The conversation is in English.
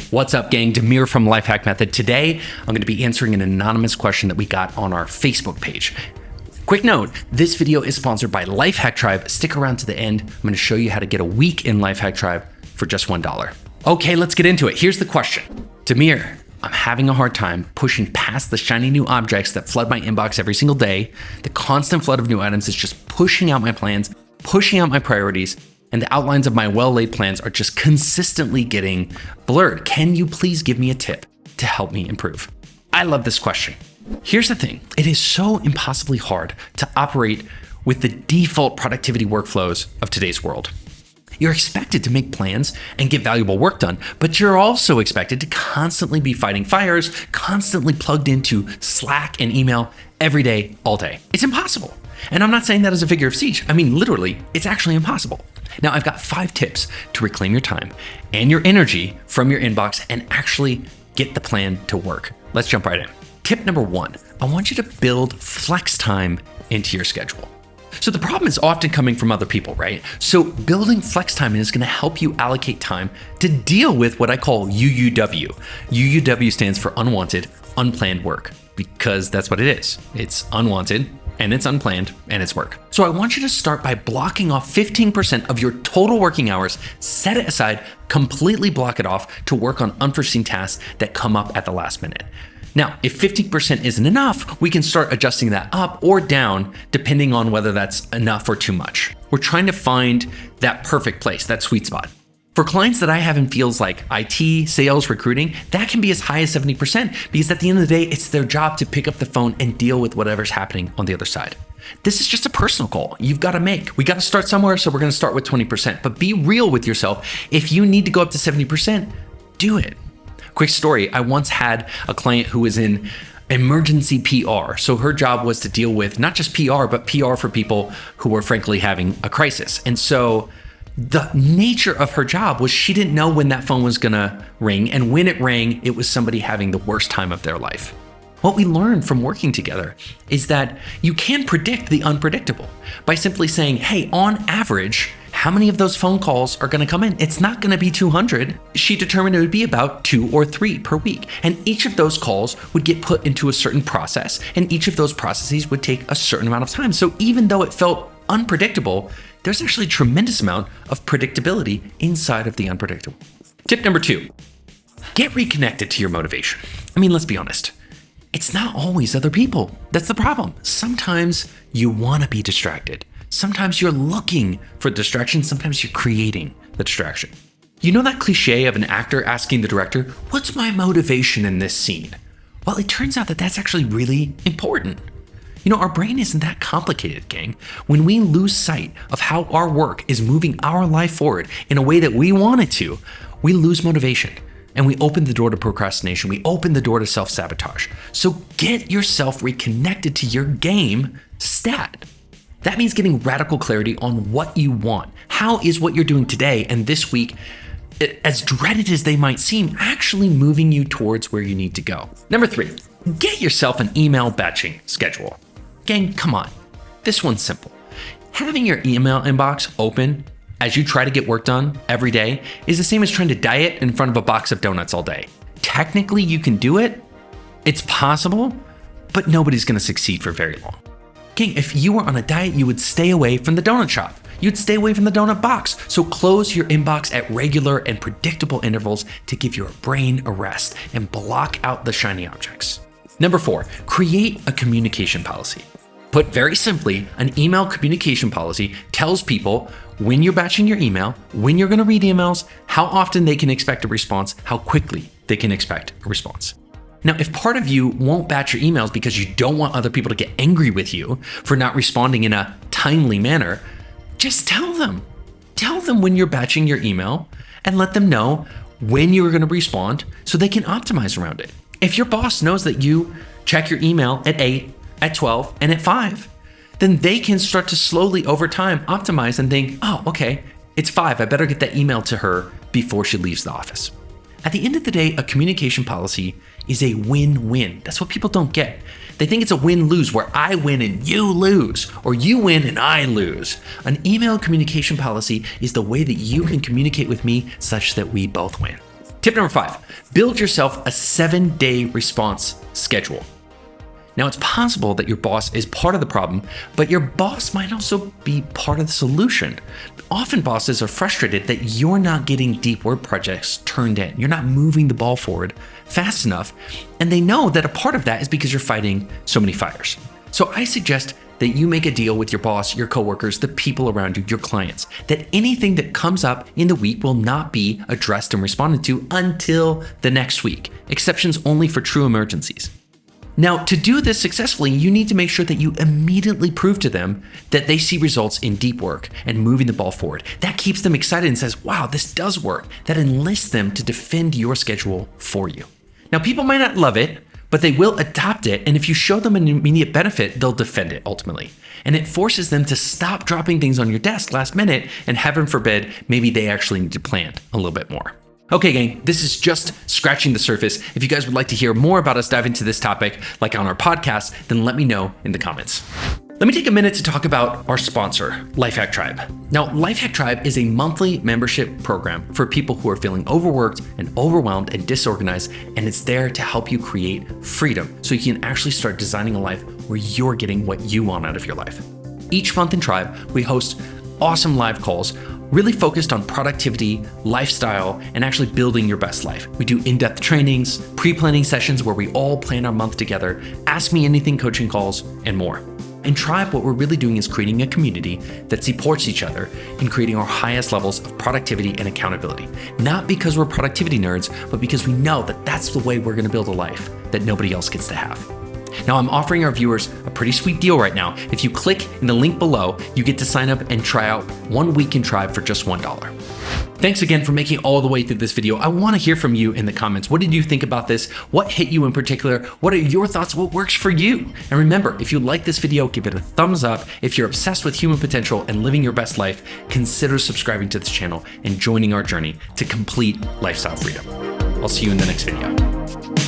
What's up, gang? Demir from Lifehack Method. Today, I'm going to be answering an anonymous question that we got on our Facebook page. Quick note, this video is sponsored by Lifehack Tribe. Stick around to the end. I'm going to show you how to get a week in Lifehack Tribe for just $1. Okay, let's get into it. Here's the question. Demir, I'm having a hard time pushing past the shiny new objects that flood my inbox every single day. The constant flood of new items is just pushing out my plans, pushing out my priorities, and the outlines of my well-laid plans are just consistently getting blurred. Can you please give me a tip to help me improve? I love this question. Here's the thing. It is so impossibly hard to operate with the default productivity workflows of today's world. You're expected to make plans and get valuable work done, but you're also expected to constantly be fighting fires, constantly plugged into Slack and email every day, all day. It's impossible. And I'm not saying that as a figure of speech. I mean, literally, it's actually impossible. Now, I've got 5 tips to reclaim your time and your energy from your inbox and actually get the plan to work. Let's jump right in. Tip number 1, I want you to build flex time into your schedule. So the problem is often coming from other people, right? So building flex time is going to help you allocate time to deal with what I call UUW. UUW stands for unwanted, unplanned work, because that's what it is. It's unwanted, and it's unplanned, and it's work. So I want you to start by blocking off 15% of your total working hours, set it aside, completely block it off to work on unforeseen tasks that come up at the last minute. Now, if 15% isn't enough, we can start adjusting that up or down depending on whether that's enough or too much. We're trying to find that perfect place, that sweet spot. For clients that I have in fields like IT, sales, recruiting, that can be as high as 70% because at the end of the day, it's their job to pick up the phone and deal with whatever's happening on the other side. This is just a personal goal you've got to make. We got to start somewhere, so we're going to start with 20%. But be real with yourself. If you need to go up to 70%, do it. Quick story, I once had a client who was in emergency PR. So her job was to deal with not just PR, but PR for people who were frankly having a crisis. And so the nature of her job was she didn't know when that phone was gonna ring. And when it rang, it was somebody having the worst time of their life. What we learned from working together is that you can predict the unpredictable by simply saying, hey, on average, how many of those phone calls are going to come in? It's not going to be 200. She determined it would be about 2 or 3 per week. And each of those calls would get put into a certain process, and each of those processes would take a certain amount of time. So even though it felt unpredictable, there's actually a tremendous amount of predictability inside of the unpredictable. Tip number 2, get reconnected to your motivation. I mean, let's be honest. It's not always other people. That's the problem. Sometimes you want to be distracted. Sometimes you're looking for distraction. Sometimes you're creating the distraction. You know that cliche of an actor asking the director, what's my motivation in this scene? Well, it turns out that that's actually really important. You know, our brain isn't that complicated, gang. When we lose sight of how our work is moving our life forward in a way that we want it to, we lose motivation. And we open the door to procrastination. We open the door to self-sabotage. So get yourself reconnected to your game stat. That means getting radical clarity on what you want. How is what you're doing today and this week, as dreaded as they might seem, actually moving you towards where you need to go? Number 3, get yourself an email batching schedule. Gang, come on. This one's simple. Having your email inbox open as you try to get work done every day is the same as trying to diet in front of a box of donuts all day. Technically, you can do it. It's possible, but nobody's going to succeed for very long. King, if you were on a diet, you would stay away from the donut shop. You'd stay away from the donut box. So close your inbox at regular and predictable intervals to give your brain a rest and block out the shiny objects. Number 4, create a communication policy. Put very simply, an email communication policy tells people when you're batching your email, when you're going to read emails, how often they can expect a response, how quickly they can expect a response. Now, if part of you won't batch your emails because you don't want other people to get angry with you for not responding in a timely manner, just tell them. Tell them when you're batching your email and let them know when you're going to respond so they can optimize around it. If your boss knows that you check your email at 8, at 12, and at 5, then they can start to slowly over time optimize and think, oh, okay, it's 5. I better get that email to her before she leaves the office. At the end of the day, a communication policy is a win-win. That's what people don't get. They think it's a win-lose where I win and you lose, or you win and I lose. An email communication policy is the way that you can communicate with me such that we both win. Tip number 5, build yourself a 7-day response schedule. Now, it's possible that your boss is part of the problem, but your boss might also be part of the solution. Often bosses are frustrated that you're not getting deep work projects turned in. You're not moving the ball forward fast enough, and they know that a part of that is because you're fighting so many fires. So I suggest that you make a deal with your boss, your coworkers, the people around you, your clients, that anything that comes up in the week will not be addressed and responded to until the next week. Exceptions only for true emergencies. Now, to do this successfully, you need to make sure that you immediately prove to them that they see results in deep work and moving the ball forward. That keeps them excited and says, wow, this does work. That enlists them to defend your schedule for you. Now, people might not love it, but they will adopt it. And if you show them an immediate benefit, they'll defend it ultimately. And it forces them to stop dropping things on your desk last minute. And heaven forbid, maybe they actually need to plan a little bit more. Okay, gang, this is just scratching the surface. If you guys would like to hear more about us dive into this topic, like on our podcast, then let me know in the comments. Let me take a minute to talk about our sponsor, Lifehack Tribe. Now, Lifehack Tribe is a monthly membership program for people who are feeling overworked and overwhelmed and disorganized, and it's there to help you create freedom so you can actually start designing a life where you're getting what you want out of your life. Each month in Tribe, we host awesome live calls really focused on productivity, lifestyle, and actually building your best life. We do in-depth trainings, pre-planning sessions where we all plan our month together, ask me anything coaching calls, and more. In Tribe, what we're really doing is creating a community that supports each other in creating our highest levels of productivity and accountability. Not because we're productivity nerds, but because we know that that's the way we're gonna build a life that nobody else gets to have. Now, I'm offering our viewers a pretty sweet deal right now. If you click in the link below, you get to sign up and try out 1 week in Tribe for just $1. Thanks again for making it all the way through this video. I want to hear from you in the comments. What did you think about this? What hit you in particular? What are your thoughts? What works for you? And remember, if you like this video, give it a thumbs up. If you're obsessed with human potential and living your best life, consider subscribing to this channel and joining our journey to complete lifestyle freedom. I'll see you in the next video.